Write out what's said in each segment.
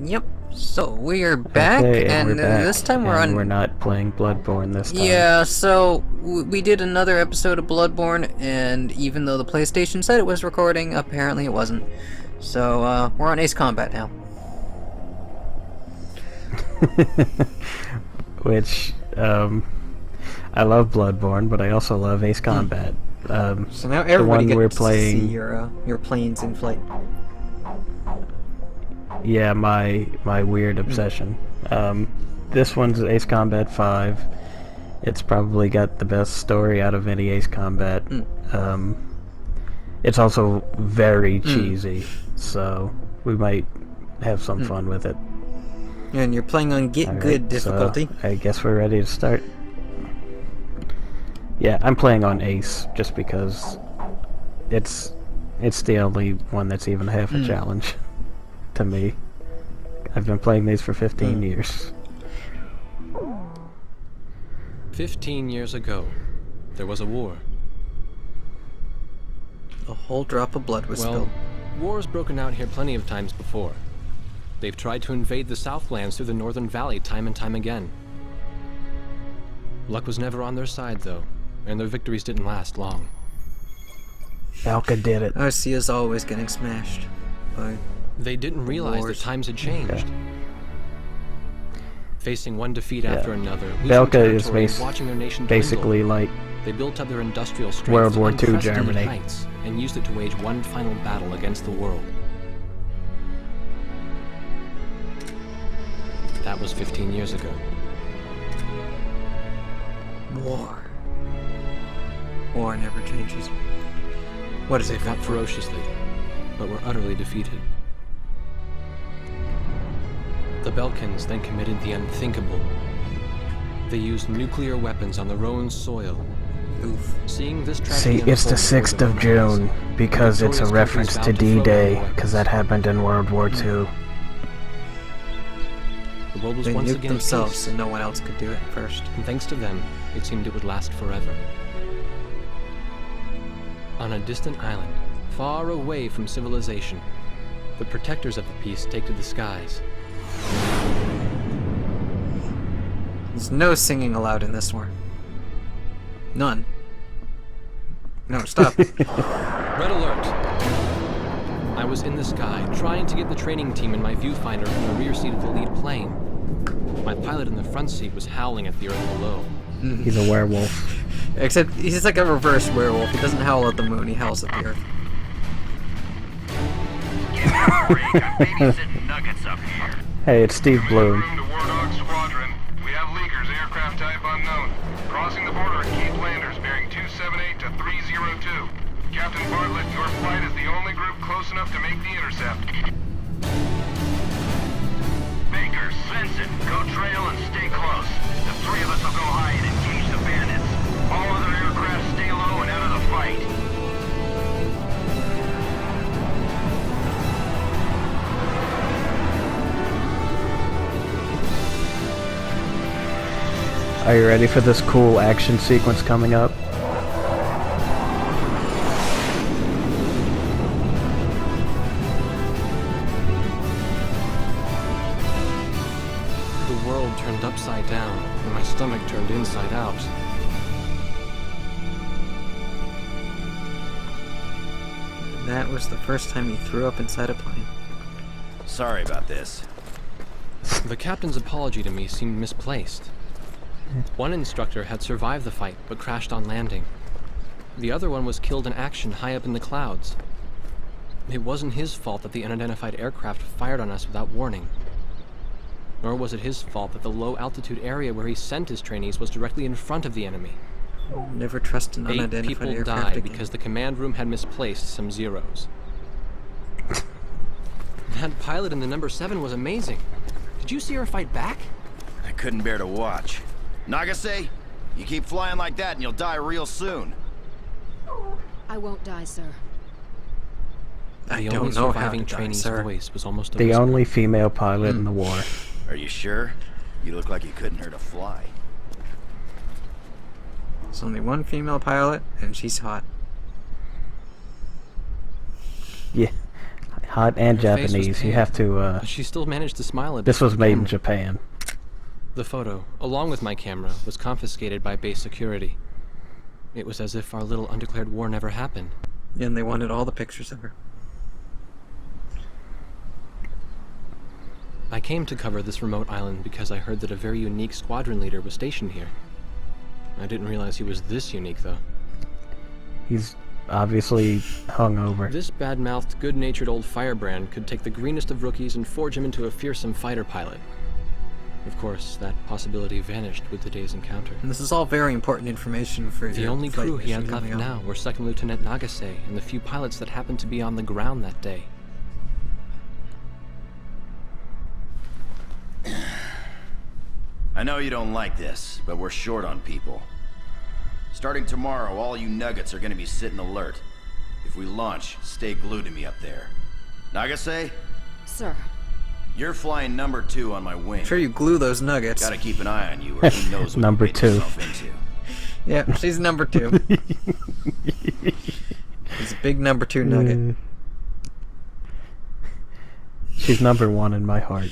Yep. So we are back, Okay, and we're back, this time we're and on. we're not playing Bloodborne this time. Yeah. So we did another episode of Bloodborne, and even though the PlayStation said it was recording, apparently it wasn't. So we're on Ace Combat now. Which, I love Bloodborne, but I also love Ace Combat. So now everybody one we're gets to see playing, your planes in flight. yeah, my weird obsession. This one's Ace Combat 5. It's probably got the best story out of any Ace Combat. It's also very cheesy, so we might have some fun with it. And you're playing on Get Good difficulty. So I guess we're ready to start. Yeah, I'm playing on Ace just because it's the only one that's even half a challenge to me. I've been playing these for 15 years. 15 years ago, there was a war. A whole drop of blood was spilled. War's broken out here plenty of times before. They've tried to invade the Southlands through the Northern Valley time and time again. Luck was never on their side, though, and their victories didn't last long. Valka did it. I see us always getting smashed by. They didn't realize that times had changed. Okay. Facing one defeat after another, losing Valka is territory and watching their nation basically dwindle, like they built up their industrial strength World to War II unprecedented Germany. heights and used it to wage one final battle against the world. That was 15 years ago. War. War never changes. What is They it? fought ferociously, but were utterly defeated. The Belkans then committed the unthinkable. They used nuclear weapons on their own soil. Oof. Seeing this See, tragedy it's the unfold 6th before of their eyes, June because it's a victorious reference to countries vowed to throw D-Day, down their because that happened in World War II. The world was They once nuked again at themselves peace, so no one else could do it first. and thanks to them, it seemed it would last forever. On a distant island, far away from civilization, the protectors of the peace take to the skies. There's no singing allowed in this one. None. No, stop. Red alert! I was in the sky, trying to get the training team in my viewfinder from the rear seat of the lead plane. My pilot in the front seat was howling at the earth below. He's a werewolf. Except he's like a reverse werewolf. He doesn't howl at the moon, he howls at the earth. Hey, it's Steve Bloom. Room to War Dog Squadron. We have leakers, aircraft type unknown. Crossing the border at Cape Landers, bearing 278 to 302. Captain Bartlett, your flight is the only group close enough to make the intercept. Baker, sense it. Go trail and stay close. The three of us will go high and engage the bandits. All other aircraft stay low and out of the fight. Are you ready for this cool action sequence coming up? The world turned upside down, and my stomach turned inside out. That was the first time he threw up inside a plane. Sorry about this. The captain's apology to me seemed misplaced. One instructor had survived the fight, but crashed on landing. The other one was killed in action high up in the clouds. It wasn't his fault that the unidentified aircraft fired on us without warning. Nor was it his fault that the low-altitude area where he sent his trainees was directly in front of the enemy. Never trust an 8 unidentified people aircraft died again. because the command room had misplaced some zeros. That pilot in the number 7 was amazing. Did you see her fight back? I couldn't bear to watch. Nagase, you keep flying like that and you'll die real soon. I won't die, sir. I The don't only know how to surviving die, trainee's sir. voice was almost a The whisper. only female pilot in the war. Are you sure? You look like you couldn't hurt a fly. There's only one female pilot, and she's hot. Yeah. Hot and Her face was Japanese. You pale, have to. but she still managed to smile a bit. This was for the made in camera. Japan. The photo, along with my camera, was confiscated by base security. It was as if our little undeclared war never happened. And they wanted all the pictures of her. I came to cover this remote island because I heard that a very unique squadron leader was stationed here. I didn't realize he was this unique, though. He's obviously hungover. This bad-mouthed, good-natured old firebrand could take the greenest of rookies and forge him into a fearsome fighter pilot. Of course, that possibility vanished with the day's encounter. And this is all very important information for The your only flight crew he had mission left coming up. now were Second Lieutenant Nagase and the few pilots that happened to be on the ground that day. I know you don't like this, but we're short on people. Starting tomorrow, all you nuggets are gonna be sitting alert. If we launch, stay glued to me up there. Nagase, Sir. you're flying number 2 on my wing. Make sure you glue those nuggets. Gotta keep an eye on you, or who knows what Number you get 2. yourself into. Yeah, she's number 2. She's a big number 2 nugget. She's number 1 in my heart.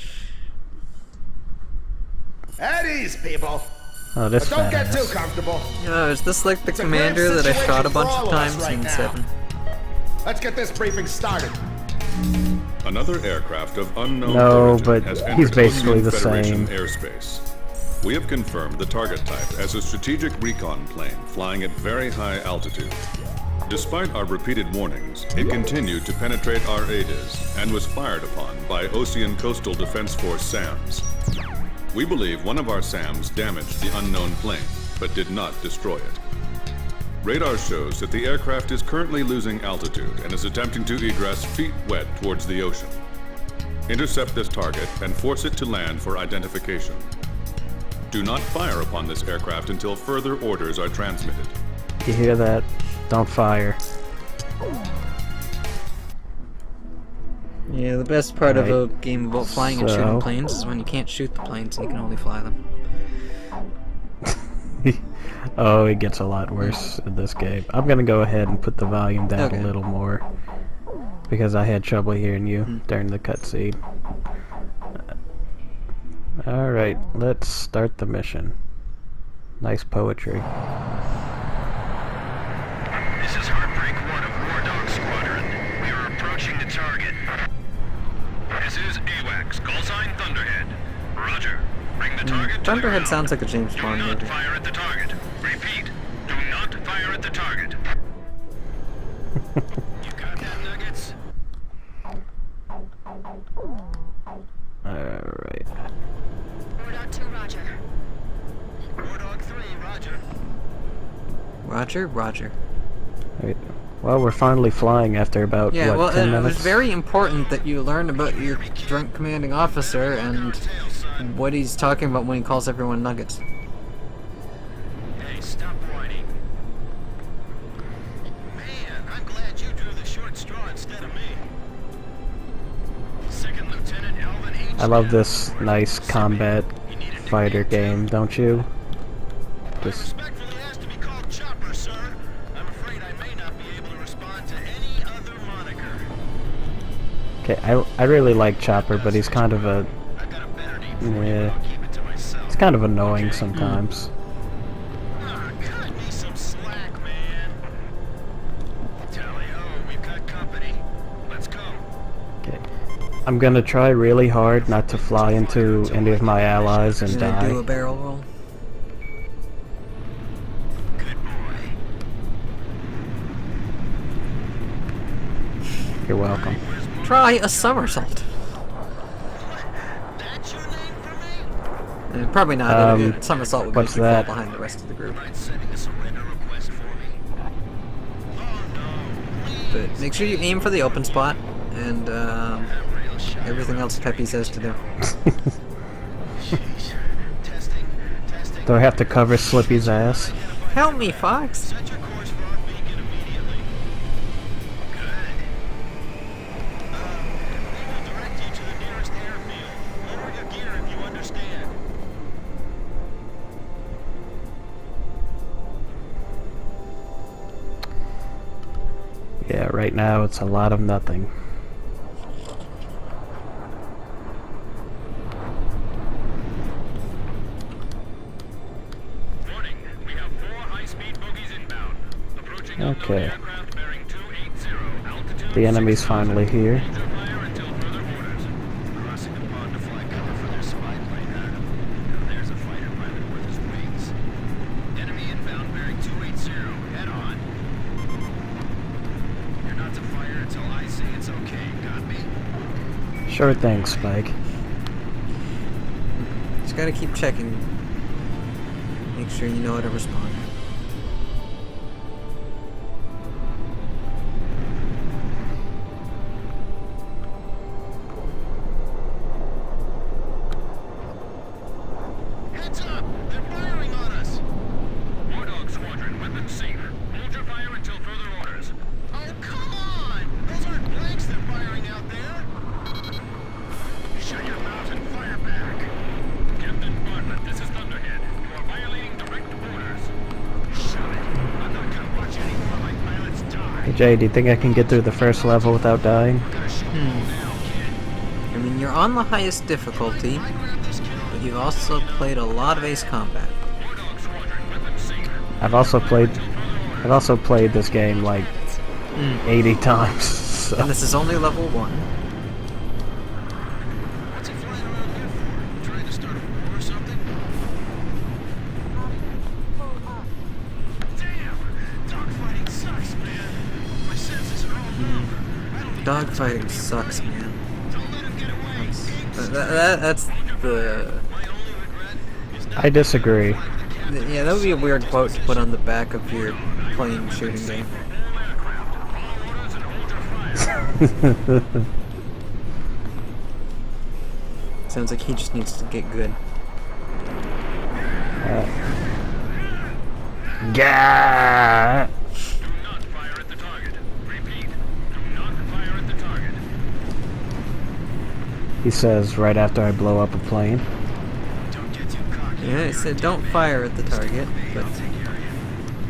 At ease, people. Oh, this But don't fat get too ass. comfortable. Is this like the It's a commander grim that I shot a situation bunch for all of of us times right in now. 7? Let's get this briefing started. Another aircraft of unknown No, origin but has he's entered basically Russian the Federation same. airspace. We have confirmed the target type as a strategic recon plane flying at very high altitude. Despite our repeated warnings, it continued to penetrate our ADIS and was fired upon by Ocean Coastal Defense Force SAMs. We believe one of our SAMs damaged the unknown plane, but did not destroy it. Radar shows that the aircraft is currently losing altitude and is attempting to egress feet wet towards the ocean. Intercept this target and force it to land for identification. Do not fire upon this aircraft until further orders are transmitted. You hear that? Don't fire. Yeah, the best part of Right. a game about flying and shooting So- planes is when you can't shoot the planes and you can only fly them. Oh, it gets a lot worse in this game. I'm gonna go ahead and put the volume down Okay. a little more because I had trouble hearing you during the cutscene. Alright, let's start the mission. Nice poetry. This is Heartbreak 1 of War Dog Squadron. We are approaching the target. This is AWACS, call sign Thunderhead. Roger. Bring the target to the Thunderhead ground. sounds like a James Bond Do not movie. fire at the target. Repeat, do not fire at the target. You got that, Nuggets? Alright. War Dog 2, Roger. War Dog 3, Roger. Roger, Roger. Wait. Well, we're finally flying after about, Yeah, what, well, 10 it minutes? was very important that you learn about your drunk commanding officer and what he's talking about when he calls everyone nuggets. Hey, stop whining. Man, I'm glad you drew the short straw instead of me. Second Lieutenant Alvin H. I love this nice combat fighter game, don't you? I Just respectfully ask to be called Chopper, sir. I'm afraid I may not be able to respond to any other moniker. okay. I really like Chopper, but he's kind of a I've got a better name for you, but yeah. I'll keep it to myself. It's kind of annoying sometimes. Ah, cut me some slack, man. Tally-ho, we've got company. Let's go. Okay. I'm gonna try really hard not to fly into any of my allies and Gonna do a die. barrel roll. Good boy. You're welcome. Try a somersault. That's your name for me? Probably not. A somersault would make what's you that? fall behind the rest of the group. Mind sending a surrender request for me? Oh no, please. But make sure you aim for the open spot and Have real shot. everything else Peppy says to do. Jeez. Testing. Do I have to cover Slippy's ass? Help me, Fox. Set your course for our beacon immediately. Good. We will direct you to the nearest airfield. Lower your gear if you understand. Yeah, right now it's a lot of nothing. Okay. The enemy's finally here. Sure thing, Spike. Just gotta keep checking. Make sure you know how to respond. Heads up! They're firing on us! War Dog Squadron, weapons safe. Hold your fire until further orders. Oh, come on! Those aren't blanks they're firing out there! Shut your mouth and fire back! Captain Bartlett, this is Thunderhead. You are violating direct orders. Shut it! I'm not gonna watch any more of my pilots die. Hey Jay, do you think I can get through the first level without dying? I'm gonna shoot you now, kid. I mean, you're on the highest difficulty, I grab this kill. but you've also played a lot of Ace Combat. War Dog Squadron, weapons safe. I've also played this game like 80 times. So. And this is only level 1. What's he flying around here for? Trying to start a war or something? Damn! Dogfighting sucks, man. My senses are all over. I don't even Dogfighting sucks, man. don't let him get away. That's the... My only regret is not I disagree. Yeah, that would be a weird quote to put on the back of your plane shooting game. all aircraft. All orders and hold your fire. Sounds like he just needs to get good. Gah! Do not fire at the target. Repeat. Do not fire at the target. He says right after I blow up a plane. Don't get too cocky. Yeah, it said don't fire at the target, but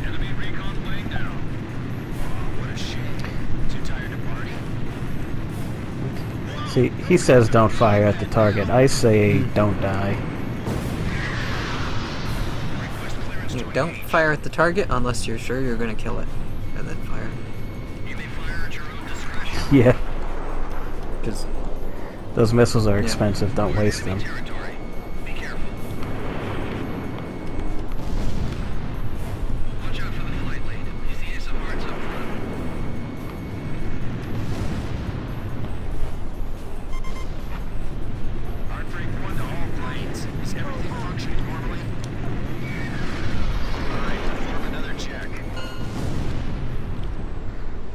Enemy recon plane down. Oh, what a shame. Too tired to party? See, he says don't fire at the target. I say don't die. Request clearance you to don't engage. fire at the target unless you're sure you're gonna kill it, and then fire. You may fire at your own discretion. Yeah, Because those missiles are expensive. Don't waste them. Territory. Be careful. Watch out for the flight lead. He's the ace of hearts up front. Heartbreak 1 to all planes. Is everything functioning normally? Alright, perform another check.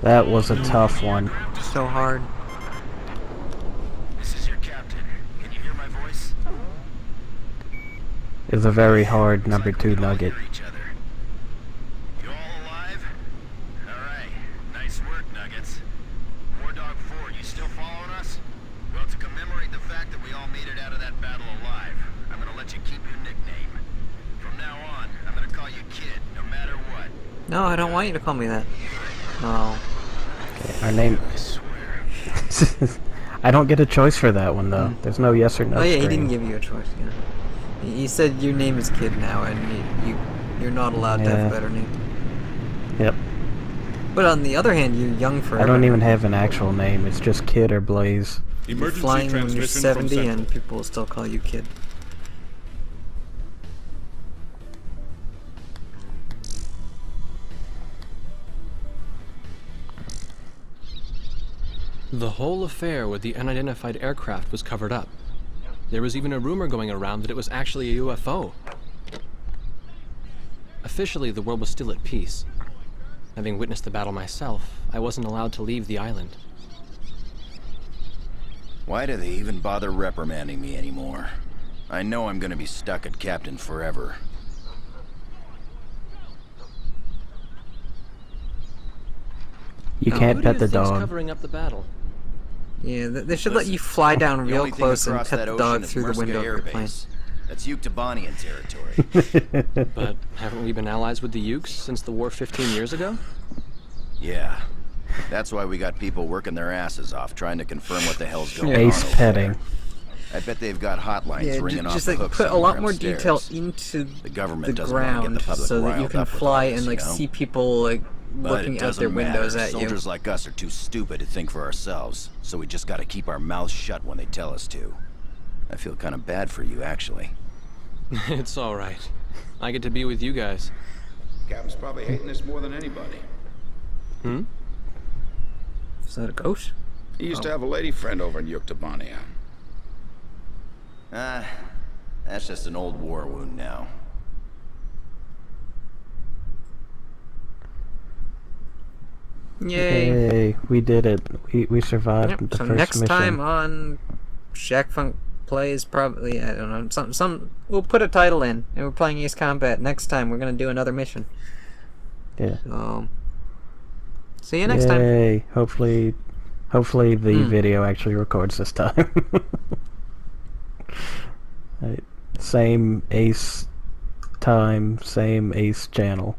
That was a tough one. so hard. This is your captain. Can you hear my voice? It's a very hard number 2 nugget. Hear each other. You all alive? Alright. Nice work, Nuggets. War Dog 4, you still following us? Well, to commemorate the fact that we all made it out of that battle alive, I'm gonna let you keep your nickname. From now on, I'm gonna call you Kid, no matter what. No, I don't want you to call me that. No. Our name. I swear. I don't get a choice for that one though. There's no yes or no. Oh yeah, he screen. didn't give you a choice. Yeah. He said your name is Kid now, and you're not allowed to have a Yeah. better name. Yep. But on the other hand, you're young forever. I don't even have an actual name. It's just Kid or Blaze. You're Emergency flying when you're transmission from 70, Central. and people will still call you Kid. The whole affair with the unidentified aircraft was covered up. There was even a rumor going around that it was actually a UFO. Officially, the world was still at peace. Having witnessed the battle myself, I wasn't allowed to leave the island. Why do they even bother reprimanding me anymore? I know I'm gonna be stuck at Captain forever. You Oh, can't Who do pet you the think's dog. covering up the battle? Yeah, they should let Listen, you fly down The real only thing close and across pet that the ocean dog is through the Murska window of Air your plane. Base. That's Uktabanian territory. But haven't we been allies with the Ukes since the war 15 years ago? Yeah. That's why we got people working their asses off trying to confirm what the hell's going on. Ace over petting. there. I bet they've got hotlines Yeah, ringing off just the like hooks put a lot more somewhere detail upstairs. into The government the doesn't want to get ground the public so that you riled can up with fly all this, and like you know? see people like But looking it out doesn't their windows matter. at you. Soldiers like us are too stupid to think for ourselves, so we just gotta keep our mouths shut when they tell us to. I feel kind of bad for you, actually. It's alright. I get to be with you guys. Captain's probably hating this more than anybody. Hmm? Is that a ghost? He used to have a lady friend over in Yuktobania. That's just an old war wound now. Yay. Hey, we did it. We survived Yep, the so first next mission. time on Shack Funk Plays, probably, I don't know, we'll put a title in, and we're playing Ace Combat. Next time, we're gonna do another mission. Yeah. So, see you next time. Yay. Hopefully the video actually records this time. Right. Same Ace time, same Ace channel.